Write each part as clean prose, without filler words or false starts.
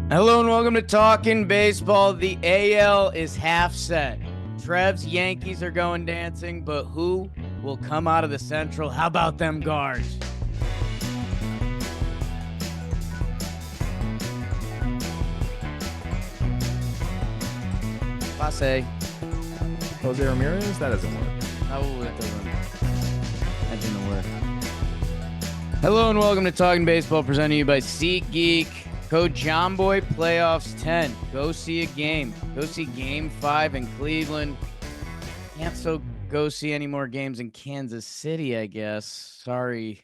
Hello and welcome to Talkin Baseball. The AL is half set. Trev's Yankees are going dancing, but who will come out of the Central? How about them guards? Passe. Jose Ramirez? That doesn't work. Oh, that didn't work. Hello and welcome to Talkin Baseball, presented to you by SeatGeek. Code JOHNBOY Playoffs 10. Go see a game. Go see Game 5 in Cleveland. Can't go see any more games in Kansas City, I guess. Sorry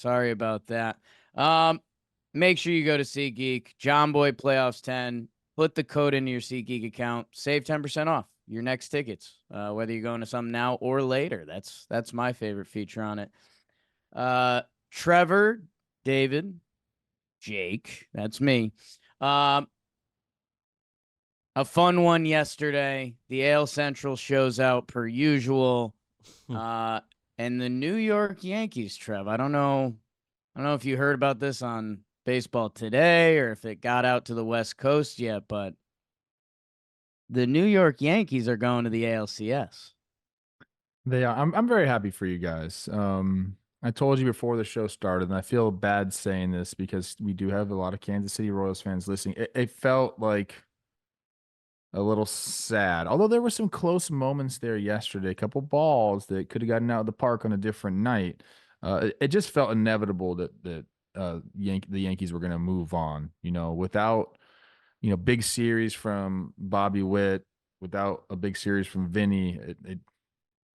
about that. Make sure you go to SeatGeek. JOHNBOY Playoffs 10. Put the code into your SeatGeek account. Save 10% off your next tickets, whether you're going to some now or later. That's my favorite feature on it. Trevor, David, Jake, that's me. A fun one yesterday. The AL Central shows out per usual. And the New York Yankees, Trev. I don't know if you heard about this on Baseball Today or if it got out to the West Coast yet, but the New York Yankees are going to the ALCS. They are. I'm very happy for you guys. I told you before the show started, and I feel bad saying this because we do have a lot of Kansas City Royals fans listening. It felt like a little sad, although there were some close moments there yesterday. A couple balls that could have gotten out of the park on a different night. It just felt inevitable that the Yankees were going to move on. Without big series from Bobby Witt, without a big series from Vinny,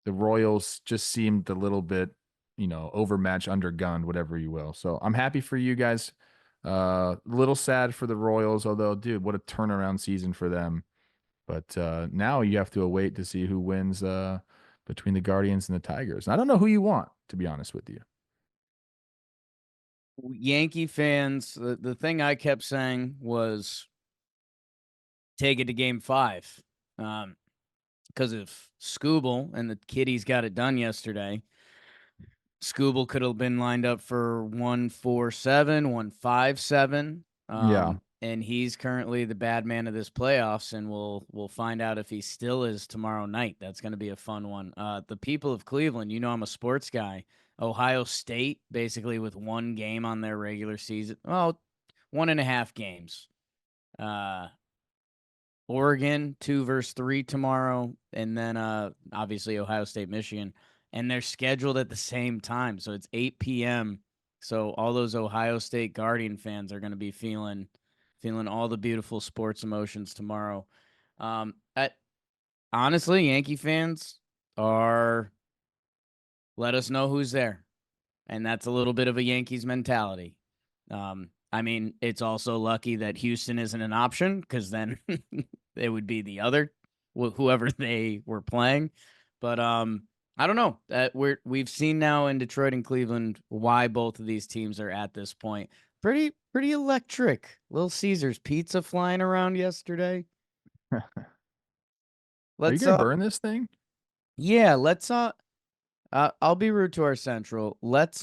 the Royals just seemed a little bit, overmatched, undergunned, whatever you will. So I'm happy for you guys. A little sad for the Royals, although, dude, what a turnaround season for them. But now you have to await to see who wins between the Guardians and the Tigers. And I don't know who you want, to be honest with you. Yankee fans, the thing I kept saying was take it to Game 5. Because if Scooble and the Kitties got it done yesterday, Scooble could have been lined up for 1-4-7, 1-5-7. Yeah. And he's currently the bad man of this playoffs, and we'll find out if he still is tomorrow night. That's going to be a fun one. The people of Cleveland, I'm a sports guy. Ohio State, basically with one game on their regular season. Well, 1.5 games. Oregon 2 versus 3 tomorrow, and then obviously Ohio State, Michigan, and they're scheduled at the same time, so it's 8 p.m. So all those Ohio State Guardian fans are going to be feeling all the beautiful sports emotions tomorrow. Honestly, Yankee fans let us know who's there, and that's a little bit of a Yankees mentality. I mean, it's also lucky that Houston isn't an option because then it would be the other, whoever they were playing. But I don't know. We've seen now in Detroit and Cleveland why both of these teams are at this point. Pretty electric. Little Caesars pizza flying around yesterday. Are you gonna burn this thing? Yeah, let's I'll be rude to our Central. Let's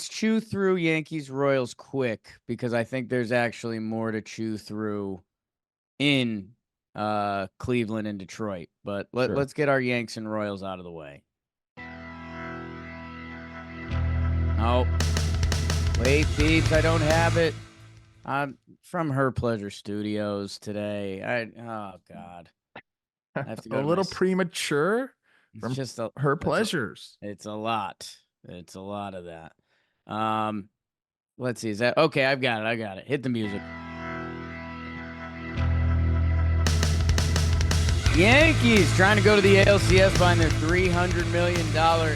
chew through Yankees Royals quick because I think there's actually more to chew through in Cleveland and Detroit. But let's get our Yanks and Royals out of the way. Oh, wait, peeps, I don't have it. I'm from Her Pleasure Studios today. Oh God, I have to go a little premature. From just Her Pleasures. It's a lot. It's a lot of that. Let's see. Is that okay? I've got it. Hit the music. Yankees trying to go to the ALCS behind their $300 million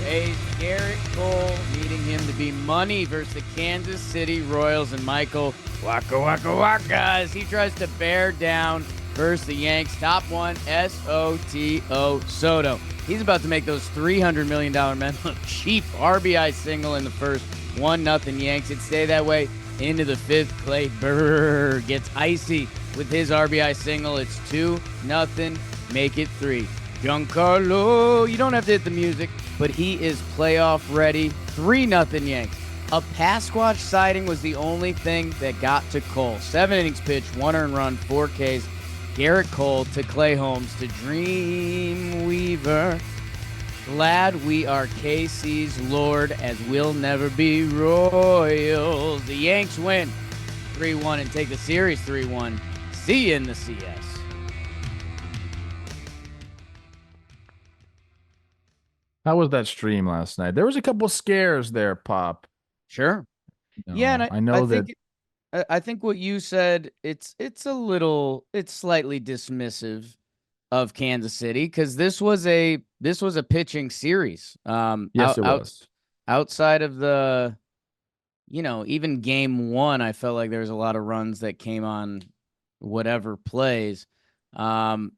ace. Garrett Cole needing him to be money versus the Kansas City Royals and Michael Waka as he tries to bear down versus the Yanks. Top one, S-O-T-O Soto. He's about to make those $300 million men look cheap. RBI single in the first, 1-0 Yanks. It stay that way into the fifth. Clay Burr gets icy with his RBI single. It's 2-0. Make it 3. Giancarlo, you don't have to hit the music, but he is playoff ready. 3-0 Yanks. A Pasquatch sighting was the only thing that got to Cole. 7 innings pitched, 1 earned run, 4 Ks. Garrett Cole to Clay Holmes to Dreamweaver. Glad we are KC's Lord as we'll never be Royals. The Yanks win 3-1 and take the series 3-1. See you in the CS. How was that stream last night? There was a couple scares there, Pop. Sure. Yeah, and No, I I know that. think I think what you said, it's slightly dismissive of Kansas City because this was a pitching series. Yes, it was. Outside of the, even game one, I felt like there was a lot of runs that came on whatever plays. Um,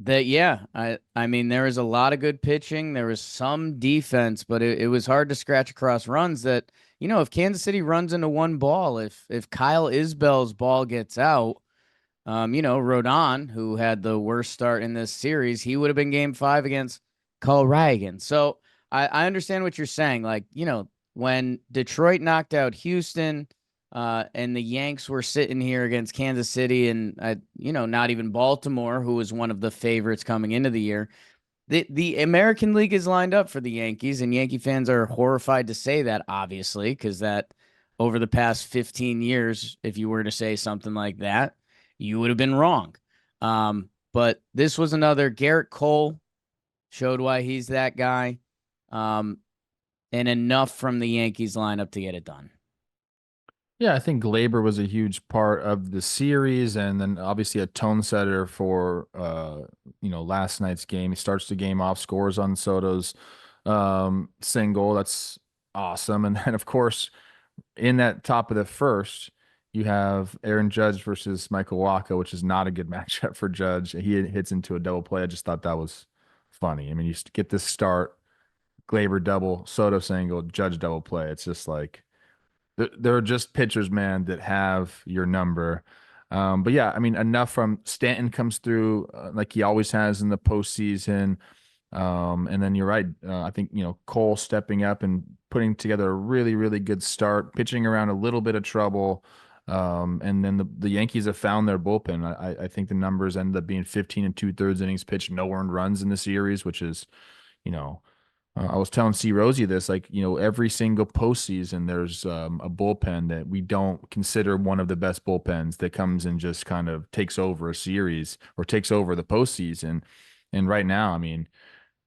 that yeah, I mean there was a lot of good pitching. There was some defense, but it was hard to scratch across runs that, if Kansas City runs into one ball, if Kyle Isbell's ball gets out, Rodon, who had the worst start in this series, he would have been game 5 against Cole Reagan. So I understand what you're saying. Like, when Detroit knocked out Houston, and the Yanks were sitting here against Kansas City and, not even Baltimore, who was one of the favorites coming into the year. The American League is lined up for the Yankees, and Yankee fans are horrified to say that, obviously, because that over the past 15 years, if you were to say something like that, you would have been wrong. But this was another Garrett Cole showed why he's that guy, and enough from the Yankees lineup to get it done. Yeah, I think Glaber was a huge part of the series, and then obviously a tone setter for last night's game. He starts the game off, scores on Soto's single. That's awesome. And then of course, in that top of the first, you have Aaron Judge versus Michael Wacha, which is not a good matchup for Judge. He hits into a double play. I just thought that was funny. I mean, you get this start, Glaber double, Soto single, Judge double play. It's just like there are just pitchers, man, that have your number. But yeah, I mean, enough from Stanton comes through like he always has in the postseason. And then you're right. I think, Cole stepping up and putting together a really, really good start, pitching around a little bit of trouble. And then the Yankees have found their bullpen. I think the numbers ended up being 15 and 2/3 innings pitched, no earned runs in the series, which is, you know, I was telling C. Rosie this, like, every single postseason, there's a bullpen that we don't consider one of the best bullpens that comes and just kind of takes over a series or takes over the postseason. And right now, I mean,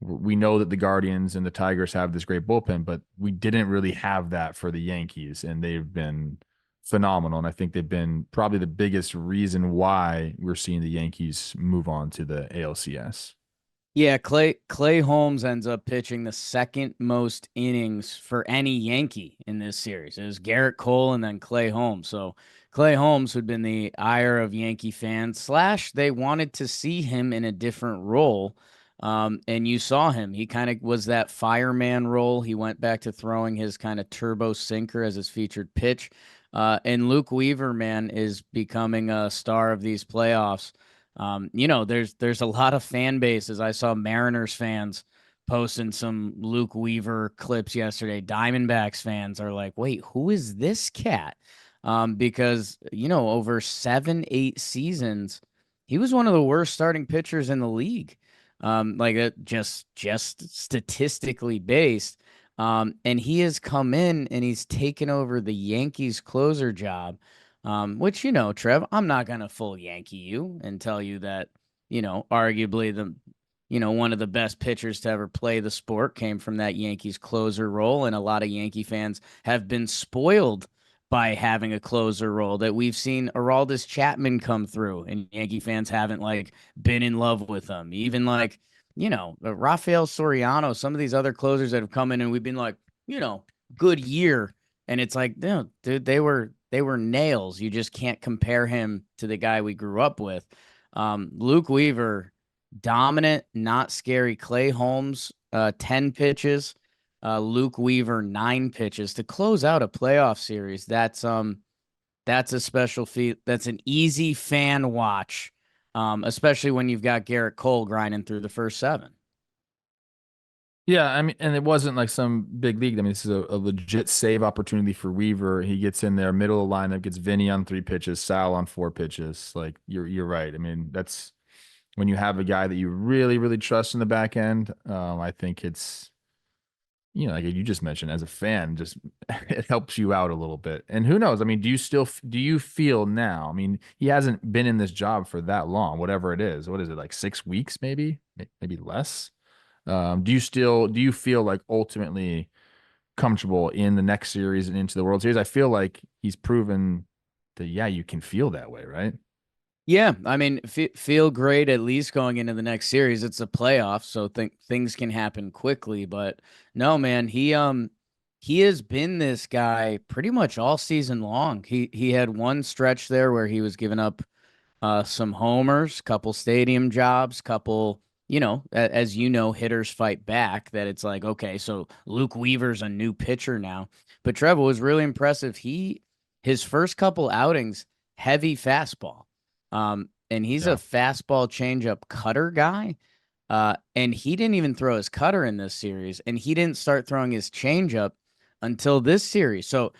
we know that the Guardians and the Tigers have this great bullpen, but we didn't really have that for the Yankees, and they've been phenomenal. And I think they've been probably the biggest reason why we're seeing the Yankees move on to the ALCS. Yeah, Clay Holmes ends up pitching the second most innings for any Yankee in this series. It was Garrett Cole and then Clay Holmes. So Clay Holmes had been the ire of Yankee fans, slash they wanted to see him in a different role. And you saw him. He kind of was that fireman role. He went back to throwing his kind of turbo sinker as his featured pitch. And Luke Weaver, man, is becoming a star of these playoffs. There's a lot of fan bases. I saw Mariners fans posting some Luke Weaver clips yesterday. Diamondbacks fans are like, wait, who is this cat? Because, over 7, 8 seasons, he was one of the worst starting pitchers in the league. Just statistically based. And he has come in and he's taken over the Yankees closer job. Which, Trev, I'm not going to full Yankee you and tell you that, arguably one of the best pitchers to ever play the sport came from that Yankees closer role. And a lot of Yankee fans have been spoiled by having a closer role that we've seen Aroldis Chapman come through and Yankee fans haven't been in love with him. Even Rafael Soriano, some of these other closers that have come in and we've been like, good year. And it's like, no, dude, they were nails. You just can't compare him to the guy we grew up with. Luke Weaver, dominant, not scary. Clay Holmes, 10 pitches. Luke Weaver, 9 pitches to close out a playoff series. That's a special feat. That's an easy fan watch, especially when you've got Garrett Cole grinding through the first 7. Yeah, I mean, and it wasn't like some big league. I mean, this is a legit save opportunity for Weaver. He gets in there, middle of the lineup, gets Vinny on 3 pitches, Sal on 4 pitches. Like you're right. I mean, that's when you have a guy that you really, really trust in the back end. I think it's like you just mentioned, as a fan, just it helps you out a little bit. And who knows? I mean, do you feel now? I mean, he hasn't been in this job for that long, whatever it is. What is it, like 6 weeks, maybe, maybe less? Do you feel like ultimately comfortable in the next series and into the World Series? I feel like he's proven that, yeah, you can feel that way, right? Yeah, I mean, feel great at least going into the next series. It's a playoff, so things can happen quickly. But no, man, he has been this guy pretty much all season long. He had one stretch there where he was giving up some homers, couple stadium jobs, couple, as you know, hitters fight back. That it's like, okay, so Luke Weaver's a new pitcher now. But Trevor was really impressive. His first couple outings, heavy fastball. And he's a Yeah. fastball changeup cutter guy. And he didn't even throw his cutter in this series, and he didn't start throwing his changeup until this series. So,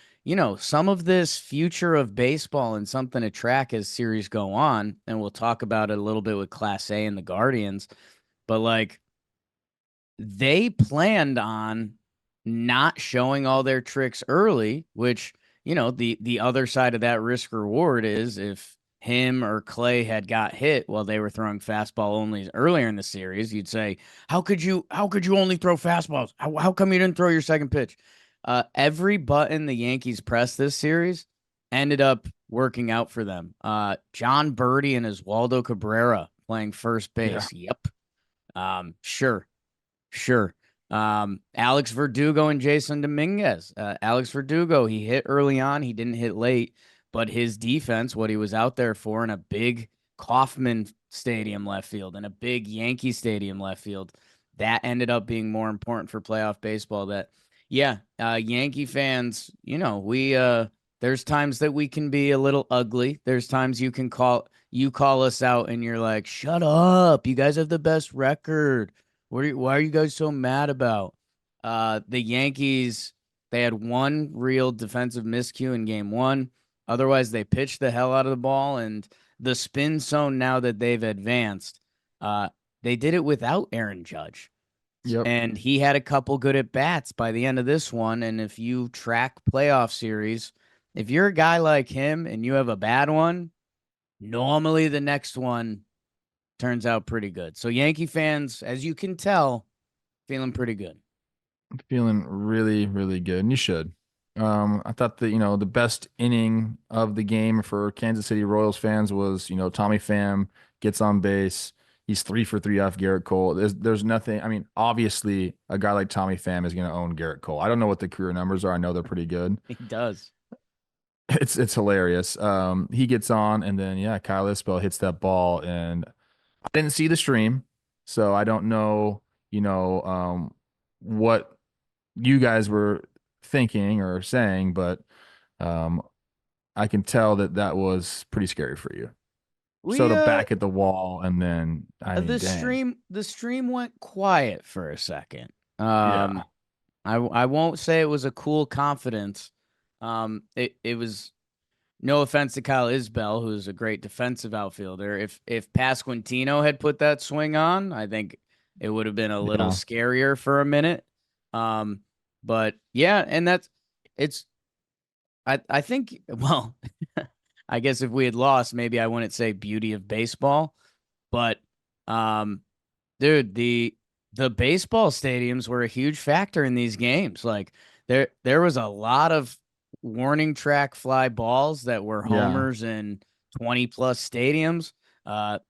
some of this future of baseball and something to track as series go on, and we'll talk about it a little bit with Class A and the Guardians, but like they planned on not showing all their tricks early, which, the other side of that risk reward is if him or Clay had got hit while they were throwing fastball only earlier in the series, you'd say, how could you only throw fastballs? How come you didn't throw your second pitch? Every button the Yankees pressed this series ended up working out for them. John Birdie and Oswaldo Cabrera playing first Yeah. base. Yep. Sure. Sure. Alex Verdugo and Jason Dominguez. Alex Verdugo, he hit early on, he didn't hit late, but his defense, what he was out there for in a big Kauffman Stadium left field and a big Yankee Stadium left field, that ended up being more important for playoff baseball. That, yeah, Yankee fans, we there's times that we can be a little ugly. There's times you call us out and you're like, shut up. You guys have the best record. Why are you guys so mad about? The Yankees, they had one real defensive miscue in game one. Otherwise, they pitched the hell out of the ball. And the spin zone, now that they've advanced, uh, they did it without Aaron Judge. Yep. And he had a couple good at bats by the end of this one. And if you track playoff series, if you're a guy like him and you have a bad one, normally the next one turns out pretty good. So Yankee fans, as you can tell, feeling pretty good. Feeling really, really good. And you should. I thought that, the best inning of the game for Kansas City Royals fans was, Tommy Pham gets on base. He's 3 for 3 off Garrett Cole. There's nothing. I mean, obviously, a guy like Tommy Pham is going to own Garrett Cole. I don't know what the career numbers are. I know they're pretty good. He does. It's hilarious. He gets on, and then yeah, Kyle Isbell hits that ball, and I didn't see the stream, so I don't know, what you guys were thinking or saying, but um, I can tell that that was pretty scary for you. We Soto back at the wall, and then I mean, the dang, stream went quiet for a second. yeah, I won't say it was a cool confidence. It was, no offense to Kyle Isbell, who's a great defensive outfielder. If Pasquantino had put that swing on, I think it would have been a little yeah, scarier for a minute. Um, but yeah, and it's I think, well, I guess if we had lost, maybe I wouldn't say beauty of baseball, but um dude, the baseball stadiums were a huge factor in these games. Like there was a lot of warning track fly balls that were yeah, homers in 20 plus stadiums.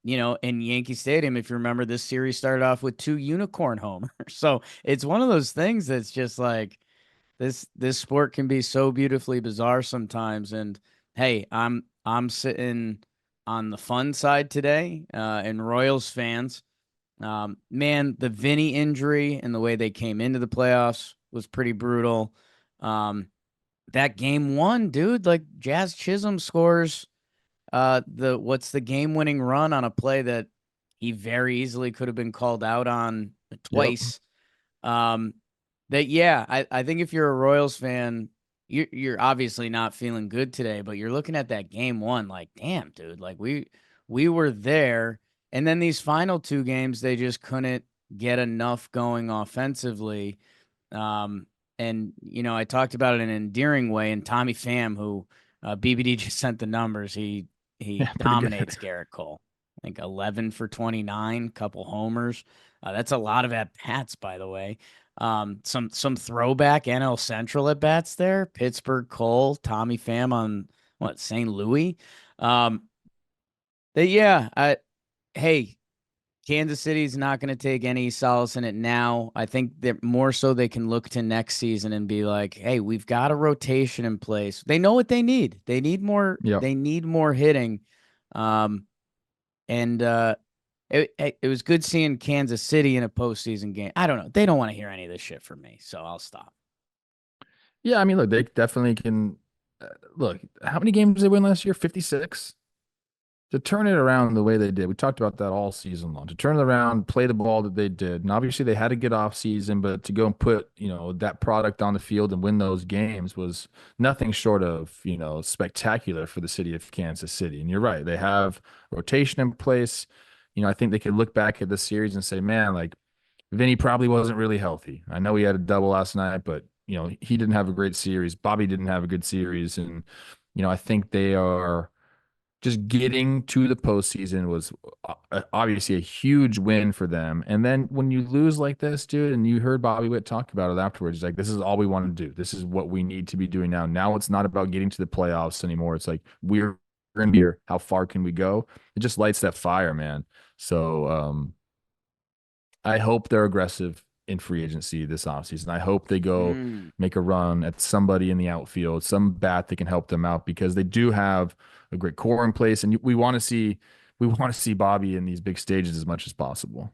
In Yankee Stadium, if you remember, this series started off with two unicorn homers. So it's one of those things that's just like this sport can be so beautifully bizarre sometimes. And hey, I'm sitting on the fun side today, and Royals fans. Man, the Vinny injury and the way they came into the playoffs was pretty brutal. That game one, dude, like Jazz Chisholm scores what's the game winning run on a play that he very easily could have been called out on yep, twice. Um, that yeah, I think if you're a Royals fan, you're obviously not feeling good today, but you're looking at that game one, like, damn, dude, like we were there, and then these final two games, they just couldn't get enough going offensively. Um, and I talked about it in an endearing way. And Tommy Pham, who BBD just sent the numbers, he Yeah, pretty good. dominates Garrett Cole. I think 11 for 29, couple homers. That's a lot of at bats, by the way. Some throwback NL Central at bats there. Pittsburgh Cole, Tommy Pham on what St. Louis. Um, yeah, hey, Kansas City's not going to take any solace in it now. I think that more so they can look to next season and be like, "Hey, we've got a rotation in place. They know what they need. They need more. Yep. They need more hitting." Um, and it was good seeing Kansas City in a postseason game. I don't know. They don't want to hear any of this shit from me, so I'll stop. Yeah, I mean, look, they definitely can. Look, how many games did they win last year? 56. To turn it around the way they did, we talked about that all season long. To turn it around, play the ball that they did, and obviously they had a good off season, but to go and put that product on the field and win those games was nothing short of spectacular for the city of Kansas City. And you're right, they have rotation in place. I think they could look back at this series and say, man, like Vinny probably wasn't really healthy. I know he had a double last night, but he didn't have a great series. Bobby didn't have a good series, and I think they are just getting to the postseason was obviously a huge win for them. And then when you lose like this, dude, and you heard Bobby Witt talk about it afterwards, like, this is all we want to do. This is what we need to be doing now. Now it's not about getting to the playoffs anymore. It's like, we're going to be here. How far can we go? It just lights that fire, man. So I hope they're aggressive in free agency this offseason. I hope they go Mm. make a run at somebody in the outfield, some bat that can help them out, because they do have a great core in place, and we want to see Bobby in these big stages as much as possible.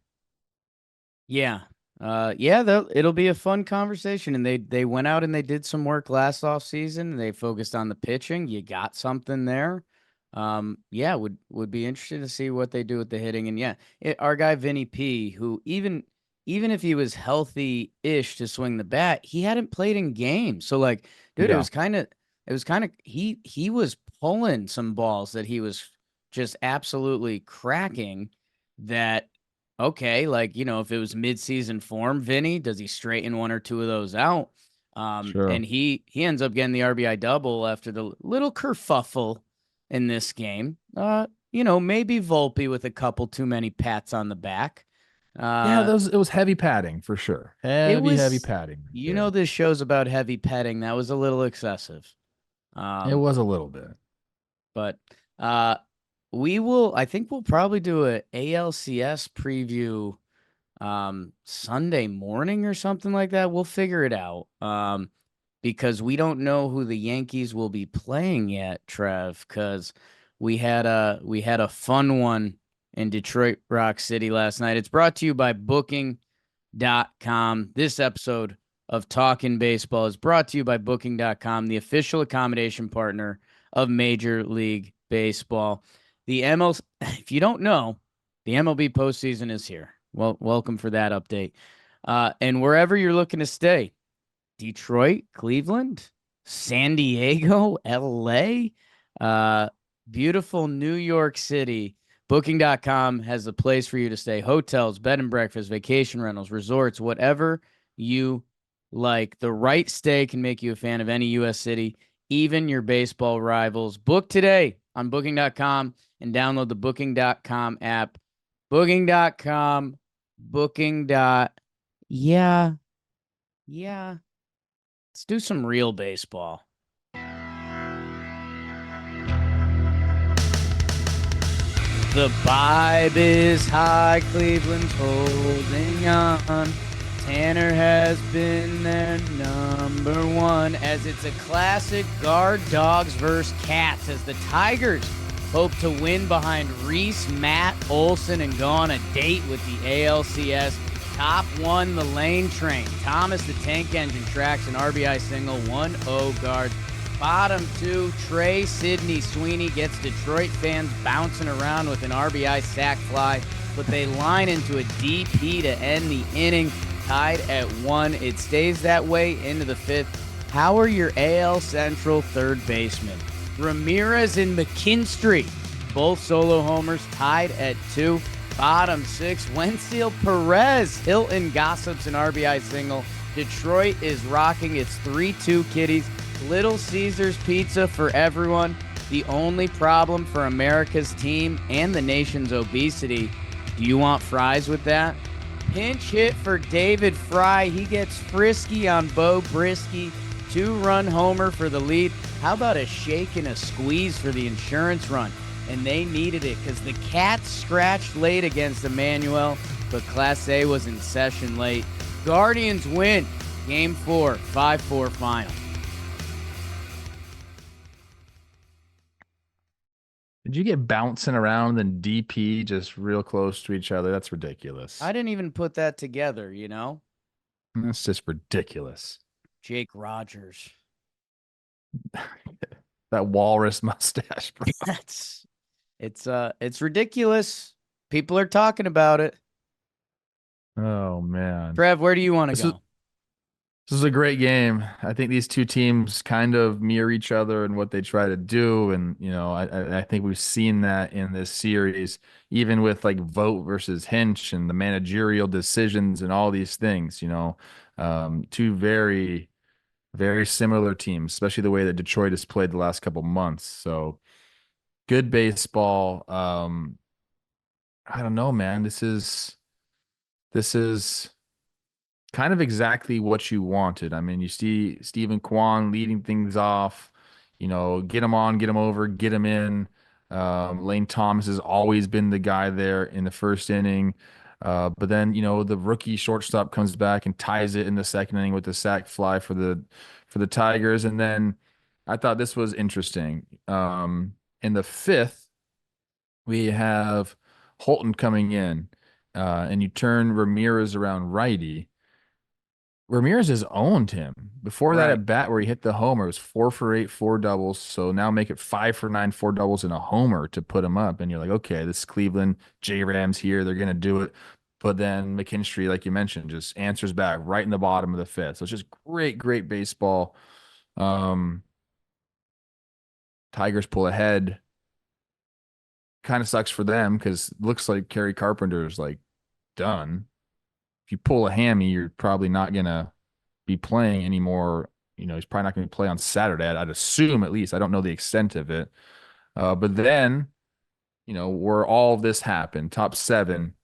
Yeah. Yeah, it'll be a fun conversation. And they went out and they did some work last off season. They focused on the pitching. You got something there. Yeah, would be interested to see what they do with the hitting. And yeah, our guy Vinny P, who even if he was healthy-ish to swing the bat, he hadn't played in games. So like, dude, Yeah, it was kind of he was pulling some balls that he was just absolutely cracking that okay, like, if it was mid-season form, Vinny, does he straighten one or two of those out? sure. And he ends up getting the RBI double after the little kerfuffle in this game. Maybe Volpe with a couple too many pats on the back. Yeah, Uh, those it was heavy padding for sure. it Heavy was, padding right there. this show's about heavy petting. That was a little excessive. It Um, was a little bit. but I think we'll probably do a ALCS preview Sunday morning or something like that. We'll figure it out. Because we don't know who the Yankees will be playing yet, Trev, because we had a fun one in Detroit Rock City last night. It's brought to you by Booking.com. This episode of Talkin' Baseball is brought to you by Booking.com, the official accommodation partner of Major League Baseball. The ML, if you don't know, the MLB postseason is here. Well, welcome for that update. And wherever you're looking to stay, Detroit, Cleveland, San Diego, LA, beautiful New York City. Booking.com has a place for you to stay. Hotels, bed and breakfast, vacation rentals, resorts, whatever you like. The right stay can make you a fan of any U.S. city, even your baseball rivals. Book today on Booking.com and download the Booking.com app. Booking.com, Booking. Yeah, yeah. Let's do some real baseball. The vibe is high, Cleveland's holding on. Tanner has been their number one, as it's a classic guard dogs versus cats, as the Tigers hope to win behind Reese, Matt, Olson, and go on a date with the ALCS. Top one, the lane train. Thomas, the tank engine, tracks an RBI single, 1-0 guard. Bottom two, Trey Sidney Sweeney gets Detroit fans bouncing around with an RBI sac fly, but they line into a DP to end the inning. tied at 1. It stays that way into the 5th. How are your AL Central third basemen? Ramirez and McKinstry, both solo homers, tied at 2. Bottom 6, Wenzel Perez, Hilton gossips an RBI single. Detroit is rocking its 3-2 kitties. Little Caesars pizza for everyone. The only problem for America's team and the nation's obesity. Do you want fries with that? Pinch hit for David Fry. He gets frisky on Bo Brisky. 2-run homer for the lead. How about a shake and a squeeze for the insurance run? And they needed it because the Cats scratched late against Emmanuel, but Class A was in session late. Guardians win. Game 4, 5-4 final. Did you get bouncing around and DP just real close to each other? That's ridiculous. I didn't even put that together, you know? That's just ridiculous. Jake Rogers. That walrus mustache, bro. It's ridiculous. People are talking about it. Oh man. Trev, where do you want to go? This is a great game. I think these two teams kind of mirror each other and what they try to do. And, I think we've seen that in this series, even with like Vogt versus Hinch and the managerial decisions and all these things, two very, very similar teams, especially the way that Detroit has played the last couple months. So good baseball. I don't know, man. This is kind of exactly what you wanted. I mean, you see Stephen Kwan leading things off, get him on, get him over, get him in. Lane Thomas has always been the guy there in the first inning. But then, the rookie shortstop comes back and ties it in the second inning with the sac fly for the Tigers. And then I thought this was interesting. In the 5th, we have Holton coming in, and you turn Ramirez around righty. Ramirez has owned him. Before that Right. at bat where he hit the homer, it was 4 for 8, 4 doubles. So now make it 5 for 9, 4 doubles and a homer to put him up. And you're like, okay, this is Cleveland, J-Rams here. They're going to do it. But then McKinstry, like you mentioned, just answers back right in the bottom of the 5th. So it's just great, great baseball. Tigers pull ahead. Kind of sucks for them because it looks like Kerry Carpenter is like done. If you pull a hammy, you're probably not going to be playing anymore. He's probably not going to play on Saturday. I'd assume, at least. I don't know the extent of it. But then, where all of this happened, top 7,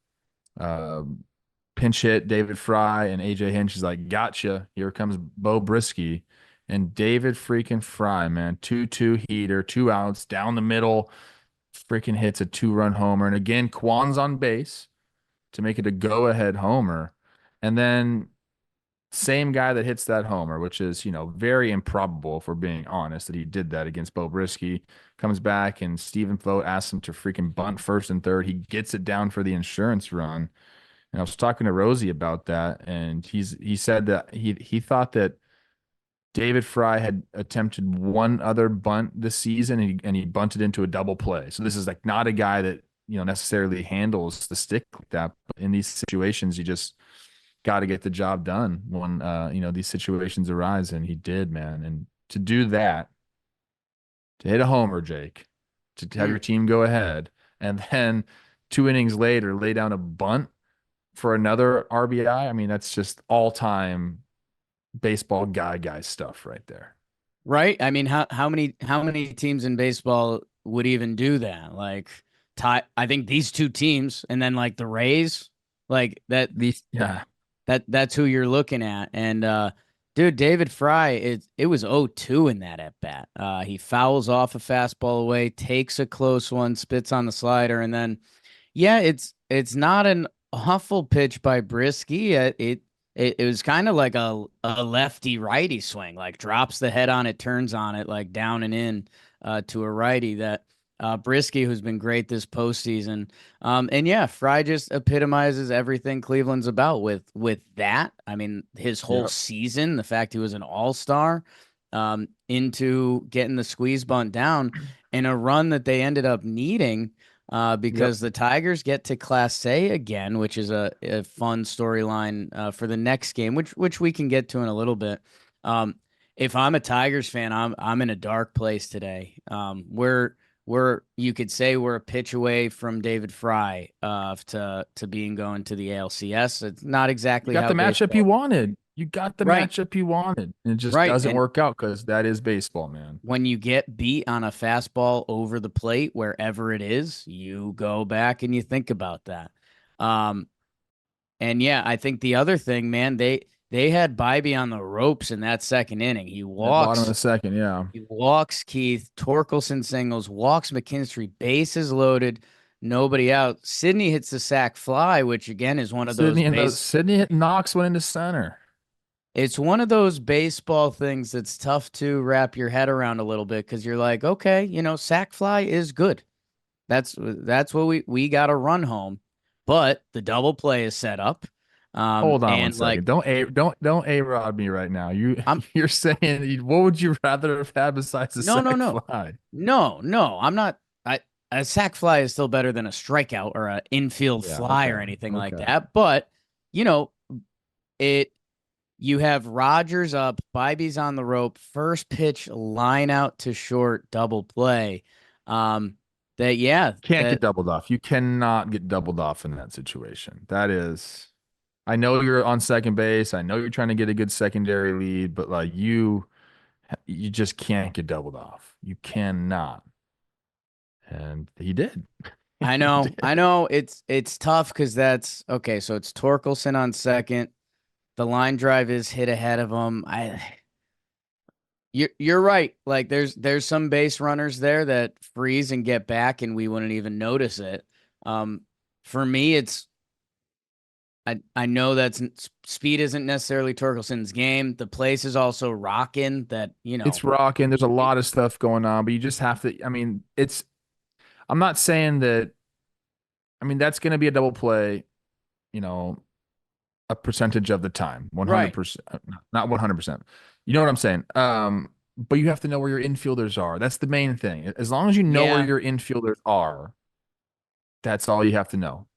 pinch hit David Fry and AJ Hinch is like, gotcha. Here comes Bo Brisky. And David freaking Fry, man, 2-2 heater, 2 outs down the middle, freaking hits a 2-run homer. And again, Kwan's on base to make it a go-ahead homer. And then same guy that hits that homer, which is, very improbable, if we're being honest, that he did that against Bo Brisky, comes back and Stephen Vogt asks him to freaking bunt first and third. He gets it down for the insurance run. And I was talking to Rosie about that, and he said that he thought that David Fry had attempted one other bunt this season, and he bunted into a double play. So this is like not a guy that, necessarily handles the stick like that. But in these situations, you just got to get the job done when, these situations arise. And he did, man. And to do that, to hit a homer, Jake, to have your team go ahead, and then 2 innings later, lay down a bunt for another RBI. I mean, that's just all-time baseball guy stuff right there. Right? I mean, how many teams in baseball would even do that? Like, I think these two teams, and then like the Rays, like that. Yeah. That's who you're looking at. And dude, David Fry, it was 0-2 in that at bat. He fouls off a fastball away, takes a close one, spits on the slider, and then yeah, it's not an awful pitch by Brisky. It was kind of like a lefty righty swing, like drops the head on it, turns on it, like down and in to a righty that Brisky, who's been great this postseason. And yeah, Fry just epitomizes everything Cleveland's about with that. I mean, his whole season, the fact he was an all-star, into getting the squeeze bunt down in a run that they ended up needing. Yep. because the Tigers get to Class A again, which is a fun storyline for the next game, which we can get to in a little bit. Um, if I'm a Tigers fan, I'm in a dark place today. We're you could say we're a pitch away from David Fry to being going to the ALCS. It's not You exactly got how the matchup you baseball. wanted. You got the Right, matchup you wanted. And it just right. doesn't And work out because that is baseball, man. when you get beat on a fastball over the plate, wherever it is, you go back and you think about that. Um, and yeah, I think the other thing, man, they had Bybee on the ropes in that second inning. That bottom of the second, yeah. He walks Keith, Torkelson singles, walks McKinstry, bases loaded, nobody out. Sydney hits the sac fly, which again is one of those Sydney hit Knox went into center. it's one of those baseball things that's tough to wrap your head around a little bit because you're like, okay, sac fly is good. That's what we got to run home, but the double play is set up, Hold on one and like second. Don't a rod me right now. I'm You're saying what would you rather have had besides the no no sack no fly? no I'm not. A sac fly is still better than a strikeout or an infield Yeah, fly okay. or anything like Okay. that. But you know it. You have Rogers up, Bybee's on the rope, first pitch line out to short, double play. Um, that yeah, Can't get that doubled off. You cannot get doubled off in that situation. That is, I know you're on second base. I know you're trying to get a good secondary lead, but like you just can't get doubled off. You cannot. And he did. I He know, did. I know it's tough because that's okay. So it's Torkelson on second. The line drive is hit ahead of him. You're right. Like there's some base runners there that freeze and get back, and we wouldn't even notice it. Um, for me, I know that speed isn't necessarily Torkelson's game. The place is also rocking. That It's rocking. There's a it, lot of stuff going on, but you just have to. I'm not saying that. I mean, that's going to be a double play, you know, a percentage of the time, right. 100%, not 100%. You know what I'm saying? But you have to know where your infielders are. That's the main thing. As long as you know where Yeah. your infielders are, that's all you have to know.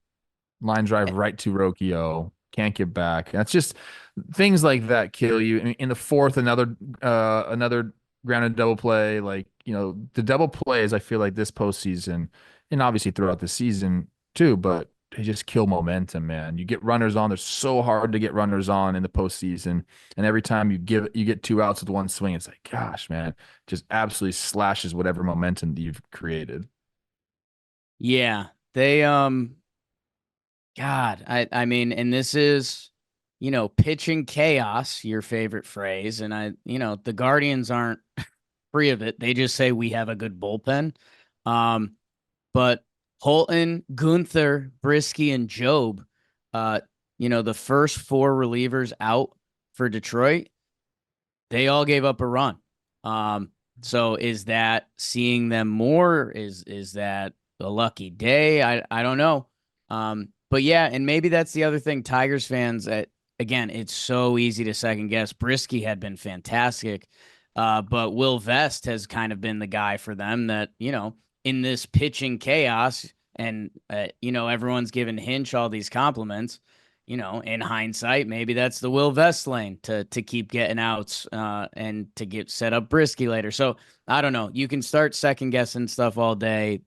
Line drive right to Rocchio, can't get back. That's just things like that kill you. In the fourth, another grounded double play. Like, the double plays, I feel like this postseason, and obviously throughout the season too, but they just kill momentum, man. You get runners on. They're so hard to get runners on in the postseason. And every time you get two outs with one swing, it's like, gosh, man, just absolutely slashes whatever momentum that you've created. Yeah. They God, I mean, and this is, pitching chaos, your favorite phrase. And the Guardians aren't free of it. They just say we have a good bullpen. Um, but Holton, Gunther, Brisky, and Job, uh, the first four relievers out for Detroit, they all gave up a run. So is that seeing them more? Is that a lucky day? I don't know. But yeah, and maybe that's the other thing. Tigers fans, again, it's so easy to second guess. Brisky had been fantastic, but Will Vest has kind of been the guy for them that in this pitching chaos, and everyone's giving Hinch all these compliments. In hindsight, maybe that's the Will Vest lane to keep getting outs and to get set up Brisky later. So I don't know. You can start second guessing stuff all day.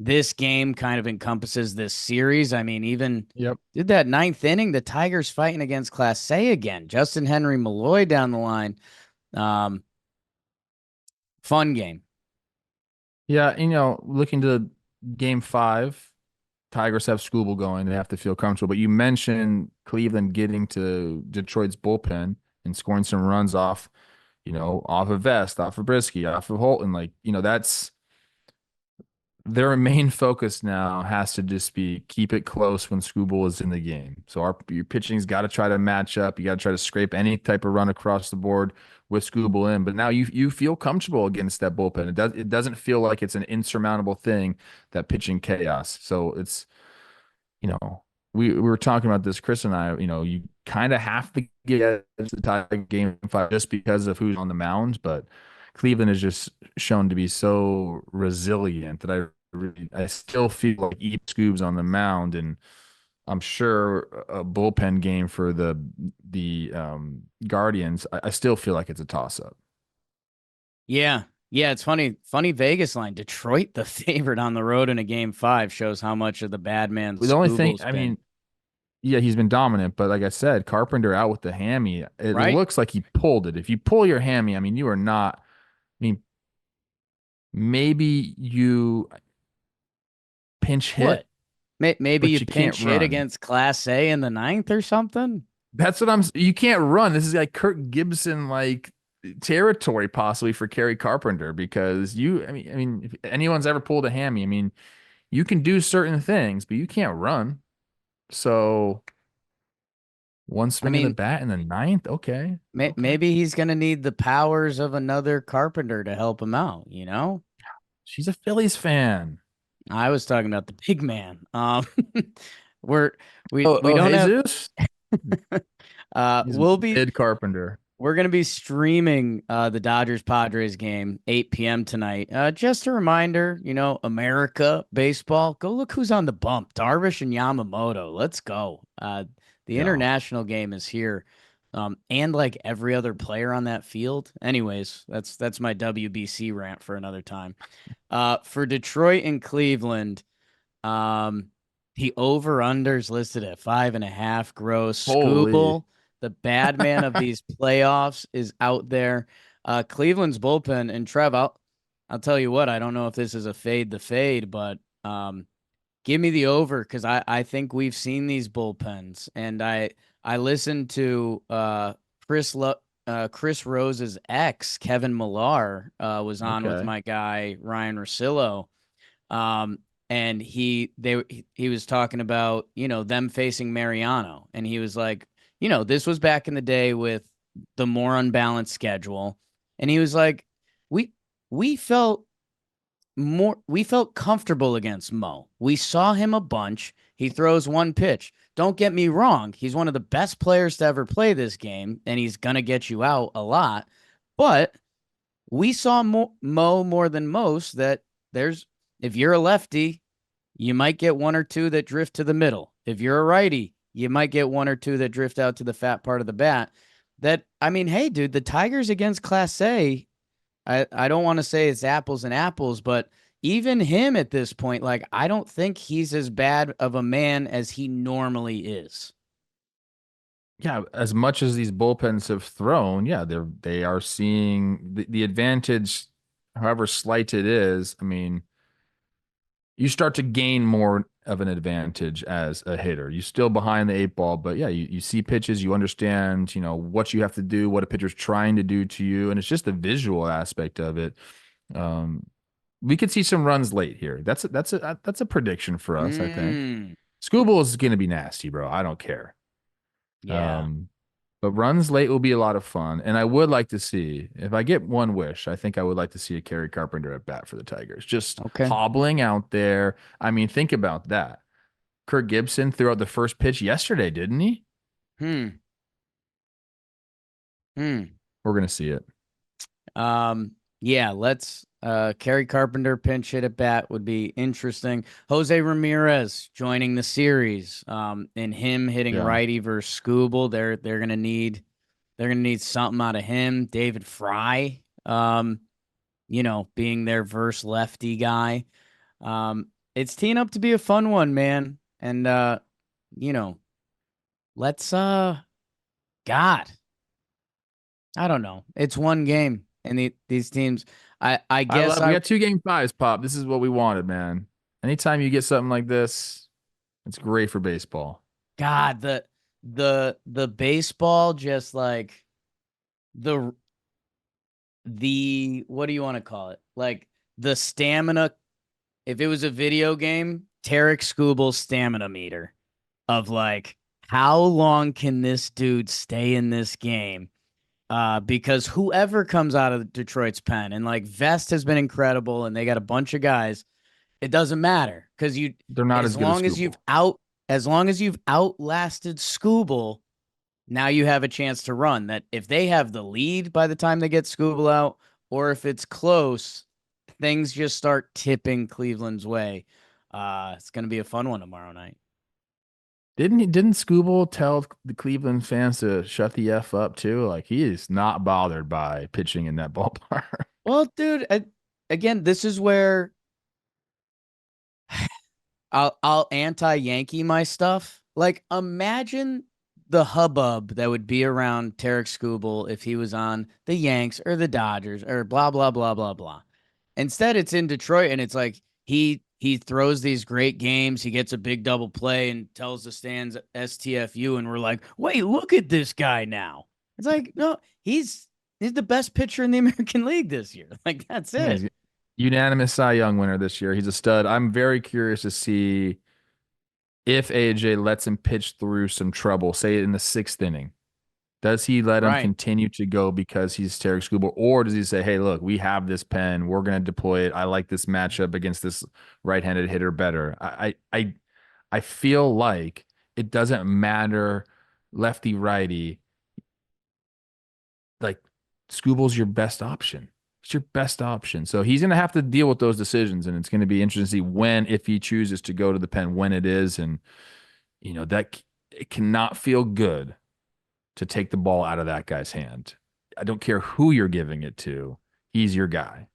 This game kind of encompasses this series. I mean, even Yep. did that ninth inning, the Tigers fighting against Class A again. Justin Henry Malloy down the line. Um, Fun game. Yeah, looking to game five, Tigers have Scooble going. They have to feel comfortable. But you mentioned Cleveland getting to Detroit's bullpen and scoring some runs off of Vest, off of Brisky, off of Holton. Like, that's their main focus now has to just be keep it close when Scooble is in the game. So your pitching's got to try to match up. You got to try to scrape any type of run across the board with Scooble in. But now you feel comfortable against that bullpen. It doesn't feel like it's an insurmountable thing, that pitching chaos. So it's you know we were talking about this, Chris and I. You kind of have to get the tie game five just because of who's on the mound, but Cleveland is just shown to be so resilient that I really, I still feel like even Scoob's on the mound, and I'm sure a bullpen game for the Guardians. I still feel like it's a toss up. Yeah. Yeah, it's funny. Funny Vegas line. Detroit, the favorite on the road in a game five, shows how much of the bad man The only thing, Scooble's I been. mean, yeah, he's been dominant, but like I said, Carpenter out with the hammy. It Right? looks like he pulled it. If you pull your hammy, I mean, you are not. I mean, maybe you pinch hit, What? Maybe but you you can't pinch hit run. against Class A in the ninth or something? That's what You can't run. This is like Kirk Gibson like territory possibly for Kerry Carpenter because I mean, if anyone's ever pulled a hammy, I mean, you can do certain things, but you can't run. So one I swing of the mean, bat in the ninth, okay, okay. maybe he's going to need the powers of another Carpenter to help him out, you know? She's a Phillies fan. I was talking about the big man. We're we Oh, don't have Jesus. He's we'll be mid Carpenter. we're gonna be streaming the Dodgers Padres game 8 p.m. tonight. Just a reminder, America baseball. Go look who's on the bump. Darvish and Yamamoto. Let's go. The Yeah. international game is here. And like every other player on that field. Anyways, that's my WBC rant for another time. For Detroit and Cleveland, um, the over-unders listed at 5.5. Gross. Holy. Scooble, the bad man of these playoffs, is out there. Cleveland's bullpen, and Trev, I'll tell you what, I don't know if this is a fade the fade, but give me the over because I think we've seen these bullpens, and I listened to Chris Rose's ex, Kevin Millar, was on with Okay. my guy Ryan Rosillo. Um, and he was talking about, them facing Mariano. And he was like, this was back in the day with the more unbalanced schedule. And he was like, we we felt we felt comfortable against Mo. We saw him a bunch. He throws one pitch. Don't get me wrong, he's one of the best players to ever play this game, and he's gonna get you out a lot. But we saw Mo more than most that there's if you're a lefty, you might get one or two that drift to the middle. If you're a righty, you might get one or two that drift out to the fat part of the bat. That I mean, hey, dude, the Tigers against Class A, I don't want to say it's apples and apples, but even him at this point, like I don't think he's as bad of a man as he normally is. Yeah, as much as these bullpens have thrown, yeah, they are seeing the advantage, however slight it is. I mean, you start to gain more of an advantage as a hitter. You still behind the eight ball, but yeah, you see pitches, you understand, what you have to do, what a pitcher's trying to do to you, and it's just the visual aspect of it. Um, we could see some runs late here. That's a prediction for us, I think. Mm, Scooble is going to be nasty, bro. I don't care. yeah. Um, but runs late will be a lot of fun. And I would like to see, if I get one wish, I think I would like to see a Kerry Carpenter at bat for the Tigers. Just Okay. hobbling out there. I mean, think about that. Kirk Gibson threw out the first pitch yesterday, didn't he? Hmm. Hmm. We're going to see it. Yeah, let's Kerry Carpenter pinch hit at bat would be interesting. Jose Ramirez joining the series. And him hitting Yeah. righty versus Scooble. They're gonna need something out of him. David Fry, being their verse lefty guy. It's teeing up to be a fun one, man. And you know, let's God, I don't know. It's one game, and these teams. I I guess love We I got two game fives, Pop. This is what we wanted, man. Anytime you get something like this, it's great for baseball. God the baseball just like the what do you want to call it? Like the stamina. If it was a video game, Tarek Scooble's stamina meter of like how long can this dude stay in this game? Because whoever comes out of Detroit's pen and like Vest has been incredible and they got a bunch of guys, it doesn't matter because They're not as as good as long as you've Scooble. as long as you've outlasted Scooble, now you have a chance to run. That if they have the lead by the time they get Scooble out, or if it's close, things just start tipping Cleveland's way, it's going to be a fun one tomorrow night. Didn't Scooble tell the Cleveland fans to shut the F up too? Like he is not bothered by pitching in that ballpark. Well, dude, again, this is where I'll anti-Yankee my stuff. Like, imagine the hubbub that would be around Tarek Skubal if he was on the Yanks or the Dodgers or blah blah blah blah blah. Instead, it's in Detroit, and it's like he throws these great games. He gets a big double play and tells the stands STFU, and we're like, wait, look at this guy now. It's like, no, he's the best pitcher in the American League this year. Like, that's Yeah, it. he's unanimous Cy Young winner this year. He's a stud. I'm very curious to see if AJ lets him pitch through some trouble, say in the sixth inning. Does he let him Right. continue to go because he's Tarek Skubal, or does he say, "Hey, look, we have this pen. We're going to deploy it. I like this matchup against this right-handed hitter better." I feel like it doesn't matter lefty righty. Like Skubal's your best option. It's your best option. So he's going to have to deal with those decisions, and it's going to be interesting to see when, if he chooses to go to the pen, when it is, and that it cannot feel good to take the ball out of that guy's hand. I don't care who you're giving it to. He's your guy.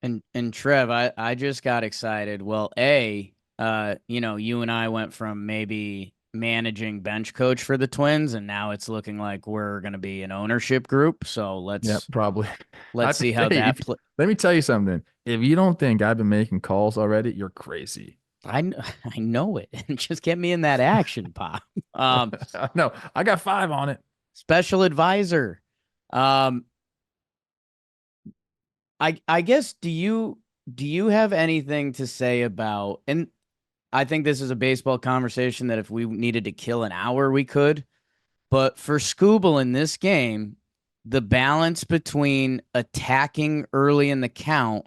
And Trev, I just got excited. Well, you and I went from maybe managing bench coach for the Twins, and now it's looking like we're gonna be an ownership group. So Yeah, let's probably. let's see how Hey, that play. let me tell you something. If you don't think I've been making calls already, you're crazy. I know it. Just get me in that action, pop. Um, No, I got 5 on it. special advisor. Um, I guess do you have anything to say about? And I think this is a baseball conversation that if we needed to kill an hour, we could. But for Scooble in this game, the balance between attacking early in the count,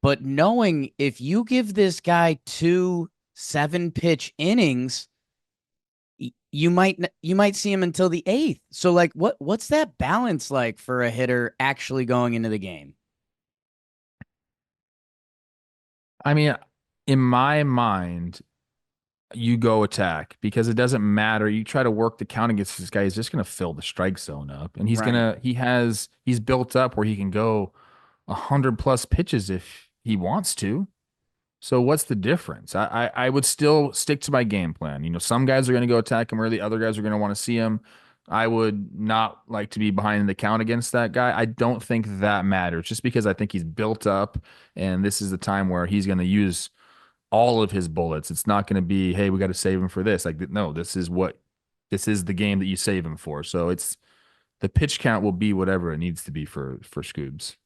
but knowing if you give this guy 2 7-pitch innings, you might see him until the eighth. So like, what's that balance like for a hitter actually going into the game? I mean, in my mind, you go attack because it doesn't matter. You try to work the count against this guy, he's just going to fill the strike zone up. And Right. he's built up where he can go 100 plus pitches if he wants to. So what's the difference? I would still stick to my game plan. Some guys are going to go attack him early, other guys are going to want to see him. I would not like to be behind the count against that guy. I don't think that matters just because I think he's built up and this is the time where he's going to use all of his bullets. It's not going to be, hey, we got to save him for this. Like, no, this is the game that you save him for. So it's the pitch count will be whatever it needs to be for Scoobs.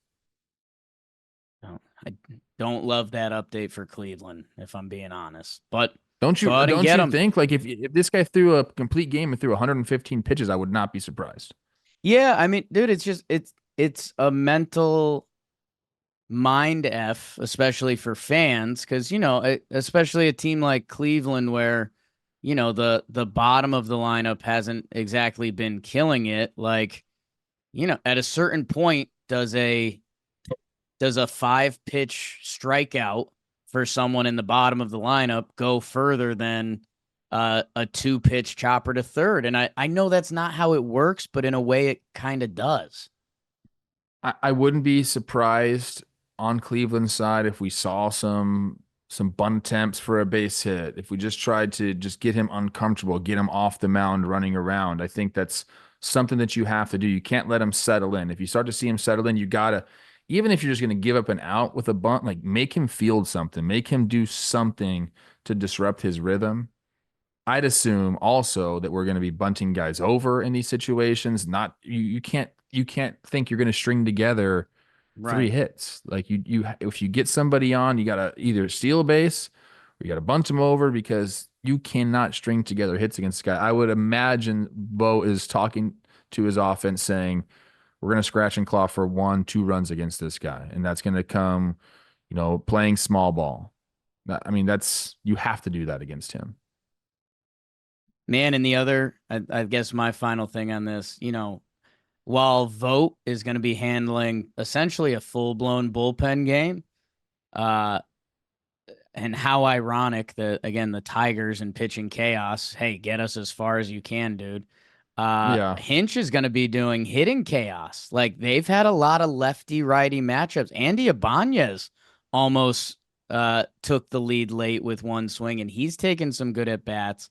I don't love that update for Cleveland, if I'm being honest. But Don't go you out and don't get you him. think like if this guy threw a complete game and threw 115 pitches, I would not be surprised. Yeah, I mean, dude, it's a mental mind f, especially for fans, because especially a team like Cleveland, where the bottom of the lineup hasn't exactly been killing it. Like, at a certain point, does a 5-pitch strikeout for someone in the bottom of the lineup go further than a 2-pitch chopper to third? And I know that's not how it works, but in a way, it kind of does. I wouldn't be surprised on Cleveland's side if we saw some bunt attempts for a base hit. If we just tried to just get him uncomfortable, get him off the mound running around. I think that's something that you have to do. You can't let him settle in. If you start to see him settle in, you gotta, even if you're just gonna give up an out with a bunt, like make him field something, make him do something to disrupt his rhythm. I'd assume also that we're going to be bunting guys over in these situations. Not you can't think you're going to string together 3 hits. Like you if you get somebody on, you got to either steal a base or you got to bunt them over because you cannot string together hits against this guy. I would imagine Bo is talking to his offense saying, "We're going to scratch and claw for 1, 2 runs against this guy, and that's going to come, playing small ball." I mean, that's you have to do that against him. Man, and the other, I guess my final thing on this, while Vogt is going to be handling essentially a full blown bullpen game, Uh, and how ironic that again the Tigers and pitching chaos. Hey, get us as far as you can, dude. Yeah. Hinch is going to be doing hitting chaos. Like they've had a lot of lefty righty matchups. Andy Ibanez almost took the lead late with one swing, and he's taken some good at bats.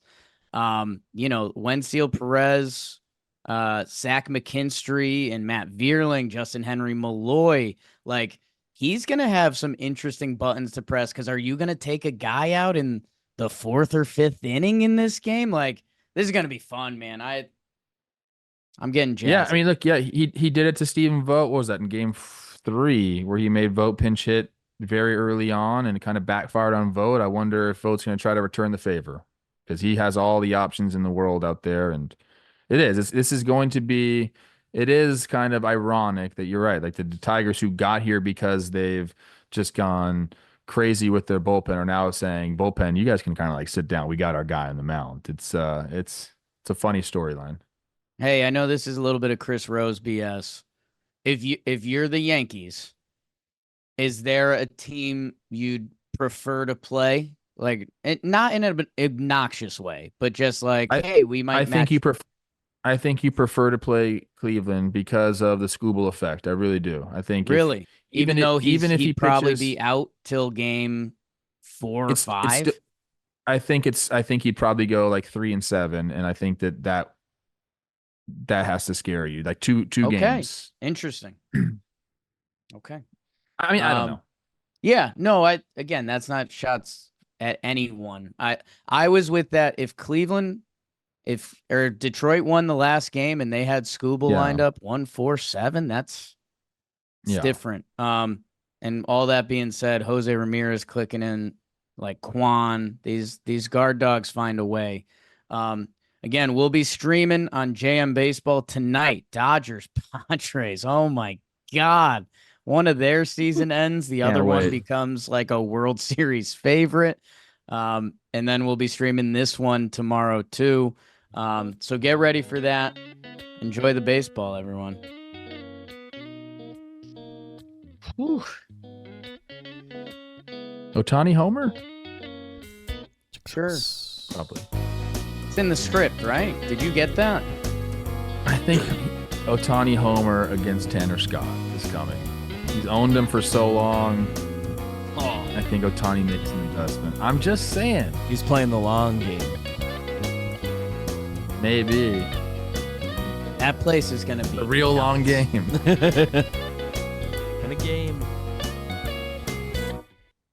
Wensiel Perez, Zach McKinstry, and Matt Vierling, Justin Henry Malloy. Like he's gonna have some interesting buttons to press. Because are you gonna take a guy out in the fourth or fifth inning in this game? Like this is gonna be fun, man. I'm getting Yeah, I jazzy. mean, look, yeah, he did it to Stephen Vogt. What was that in game 3 where he made Vogt pinch hit very early on and it kind of backfired on Vogt? I wonder if Vogt's going to try to return the favor because he has all the options in the world out there, and this is going to be. It is kind of ironic that you're right. Like the Tigers who got here because they've just gone crazy with their bullpen are now saying, bullpen, you guys can kind of like sit down. We got our guy on the mound. It's a funny storyline. Hey, I know this is a little bit of Chris Rose BS. If you're the Yankees, is there a team you'd prefer to play? Like, not in an obnoxious way, but just like, I hey, we I might think you match. prefer I think you prefer to play Cleveland because of the Scooble effect. I really do. I think if Really, even though even if he he'd probably pitches, be out till game 4 or it's still 5. I think he'd probably go like 3-7, and I think that has to scare you. Like two Okay, games. interesting. Okay. I mean, I don't Um, know. yeah, no, again, that's not shots at anyone. I was with that. If Cleveland, if or Detroit won the last game and they had Scooble Yeah. lined up 1-4-7, it's Yeah. different. And all that being said, Jose Ramirez clicking in like Quan. These guard dogs find a way. Um, again, we'll be streaming on JM Baseball tonight. Dodgers, Padres. Oh my God. One of their season ends. The other Can't one wait. becomes like a World Series favorite. And then we'll be streaming this one tomorrow too. So get ready for that. Enjoy the baseball, everyone. Whew. Otani Homer? Sure. Probably. It's in the script, right? Did you get that? I think Otani Homer against Tanner Scott is coming. He's owned him for so long. Oh, I think Otani makes an investment. I'm just saying. He's playing the long game. Maybe. that place is going to be A real long game. And a game.